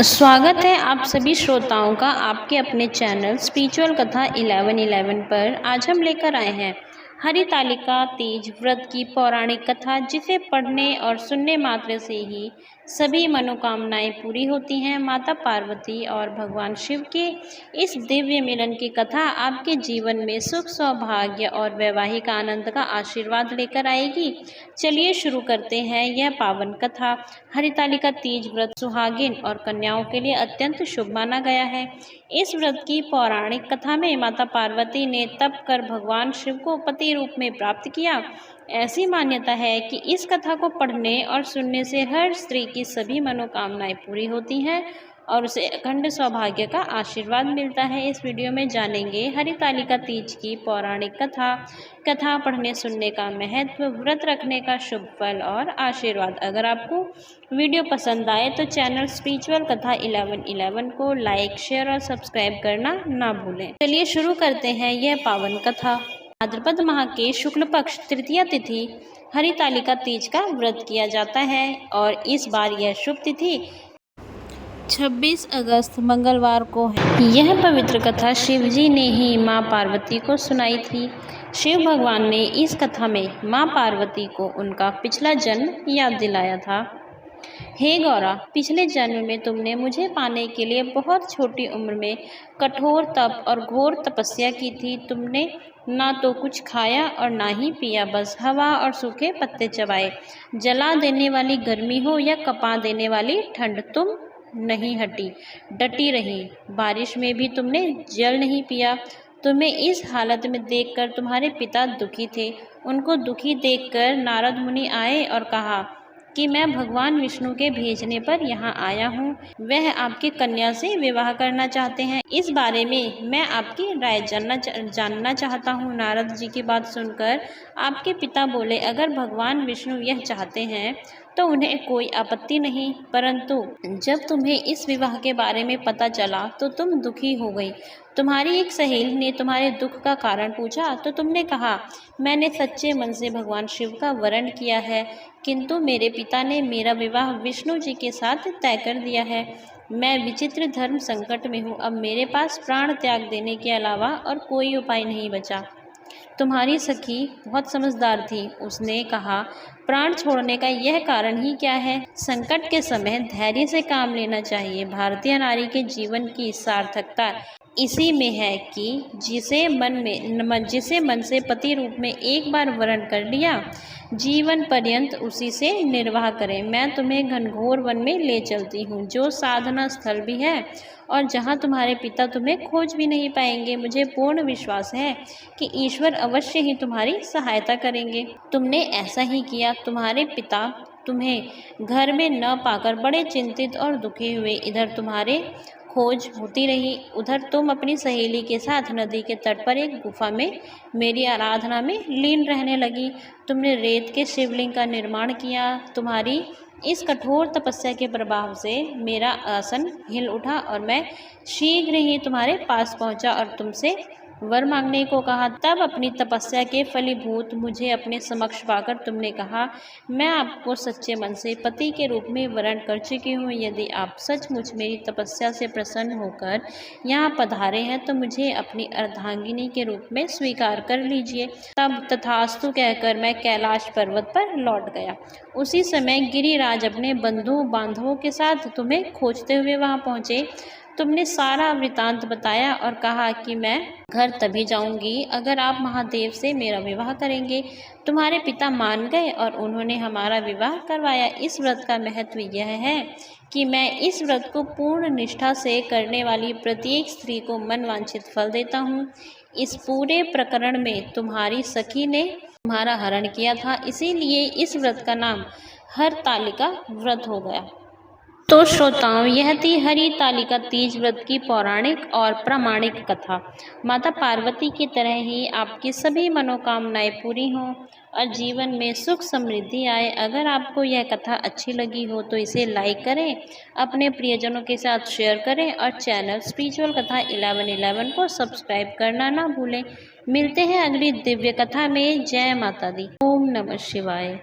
स्वागत है आप सभी श्रोताओं का आपके अपने चैनल स्पिरिचुअल कथा 1111 पर। आज हम लेकर आए हैं हरितालिका तीज व्रत की पौराणिक कथा, जिसे पढ़ने और सुनने मात्र से ही सभी मनोकामनाएं पूरी होती हैं। माता पार्वती और भगवान शिव के इस दिव्य मिलन की कथा आपके जीवन में सुख, सौभाग्य और वैवाहिक आनंद का आशीर्वाद लेकर आएगी। चलिए शुरू करते हैं यह पावन कथा। हरितालिका तीज व्रत सुहागिन और कन्याओं के लिए अत्यंत शुभ माना गया है। इस व्रत की पौराणिक कथा में माता पार्वती ने तप कर भगवान शिव को पति रूप में प्राप्त किया। ऐसी मान्यता है कि इस कथा को पढ़ने और सुनने से हर स्त्री की सभी मनोकामनाएं पूरी होती हैं और उसे अखंड सौभाग्य का आशीर्वाद मिलता है। इस वीडियो में जानेंगे हरितालिका तीज की पौराणिक कथा पढ़ने सुनने का महत्व, व्रत रखने का शुभ फल और आशीर्वाद। अगर आपको वीडियो पसंद आए तो चैनल स्पिरिचुअल कथा 1111 को लाइक, शेयर और सब्सक्राइब करना ना भूलें। चलिए शुरू करते हैं यह पावन कथा। भाद्रपद माह के शुक्ल पक्ष तृतीया तिथि हरितालिका तीज का व्रत किया जाता है और इस बार यह शुभ तिथि 26 अगस्त मंगलवार को है। यह पवित्र कथा शिव जी ने ही मां पार्वती को सुनाई थी। शिव भगवान ने इस कथा में मां पार्वती को उनका पिछला जन्म याद दिलाया था। हे गौरा, पिछले जन्म में तुमने मुझे पाने के लिए बहुत छोटी उम्र में कठोर तप और घोर तपस्या की थी। तुमने ना तो कुछ खाया और ना ही पिया, बस हवा और सूखे पत्ते चबाए। जला देने वाली गर्मी हो या कपा देने वाली ठंड, तुम नहीं हटी, डटी रही। बारिश में भी तुमने जल नहीं पिया। तुम्हें इस हालत में देखकर तुम्हारे पिता दुखी थे। उनको दुखी देखकर नारद मुनि आए और कहा कि मैं भगवान विष्णु के भेजने पर यहाँ आया हूँ। वह आपकी कन्या से विवाह करना चाहते हैं। इस बारे में मैं आपकी राय जानना चाहता हूँ। नारद जी की बात सुनकर आपके पिता बोले, अगर भगवान विष्णु यह चाहते हैं तो उन्हें कोई आपत्ति नहीं, परंतु जब तुम्हें इस विवाह के बारे में पता चला तो तुम दुखी हो गई। तुम्हारी एक सहेली ने तुम्हारे दुख का कारण पूछा तो तुमने कहा, मैंने सच्चे मन से भगवान शिव का वरण किया है, किंतु मेरे पिता ने मेरा विवाह विष्णु जी के साथ तय कर दिया है। मैं विचित्र धर्म संकट में हूँ। अब मेरे पास प्राण त्याग देने के अलावा और कोई उपाय नहीं बचा। तुम्हारी सखी बहुत समझदार थी। उसने कहा, प्राण छोड़ने का यह कारण ही क्या है? संकट के समय धैर्य से काम लेना चाहिए। भारतीय नारी के जीवन की सार्थकता इसी में है कि जिसे मन से पति रूप में एक बार वरण कर लिया, जीवन पर्यंत उसी से निर्वाह करें। मैं तुम्हें घनघोर वन में ले चलती हूँ, जो साधना स्थल भी है और जहाँ तुम्हारे पिता तुम्हें खोज भी नहीं पाएंगे। मुझे पूर्ण विश्वास है कि ईश्वर अवश्य ही तुम्हारी सहायता करेंगे। तुमने ऐसा ही किया। तुम्हारे पिता तुम्हें घर में न पाकर बड़े चिंतित और दुखी हुए। इधर तुम्हारे खोज होती रही, उधर तुम अपनी सहेली के साथ नदी के तट पर एक गुफा में मेरी आराधना में लीन रहने लगी। तुमने रेत के शिवलिंग का निर्माण किया। तुम्हारी इस कठोर तपस्या के प्रभाव से मेरा आसन हिल उठा और मैं शीघ्र ही तुम्हारे पास पहुंचा और तुमसे वर मांगने को कहा। तब अपनी तपस्या के फलीभूत मुझे अपने समक्ष पाकर तुमने कहा, मैं आपको सच्चे मन से पति के रूप में वरण कर चुकी हूँ। यदि आप सचमुच मेरी तपस्या से प्रसन्न होकर यहाँ पधारे हैं तो मुझे अपनी अर्धांगिनी के रूप में स्वीकार कर लीजिए। तब तथास्तु कहकर मैं कैलाश पर्वत पर लौट गया। उसी समय गिरिराज अपने बंधु बांधवों के साथ तुम्हें खोजते हुए वहाँ पहुँचे। तुमने सारा वृतांत बताया और कहा कि मैं घर तभी जाऊंगी अगर आप महादेव से मेरा विवाह करेंगे। तुम्हारे पिता मान गए और उन्होंने हमारा विवाह करवाया। इस व्रत का महत्व यह है कि मैं इस व्रत को पूर्ण निष्ठा से करने वाली प्रत्येक स्त्री को मनवांछित फल देता हूँ। इस पूरे प्रकरण में तुम्हारी सखी ने तुम्हारा हरण किया था, इसीलिए इस व्रत का नाम हरतालिका व्रत हो गया। तो श्रोताओं, यह थी हरितालिका तीज व्रत की पौराणिक और प्रामाणिक कथा। माता पार्वती की तरह ही आपकी सभी मनोकामनाएं पूरी हों और जीवन में सुख समृद्धि आए। अगर आपको यह कथा अच्छी लगी हो तो इसे लाइक करें, अपने प्रियजनों के साथ शेयर करें और चैनल स्पिरिचुअल कथा 1111 को सब्सक्राइब करना ना भूलें। मिलते हैं अगली दिव्य कथा में। जय माता दी। ओम नमः शिवाय।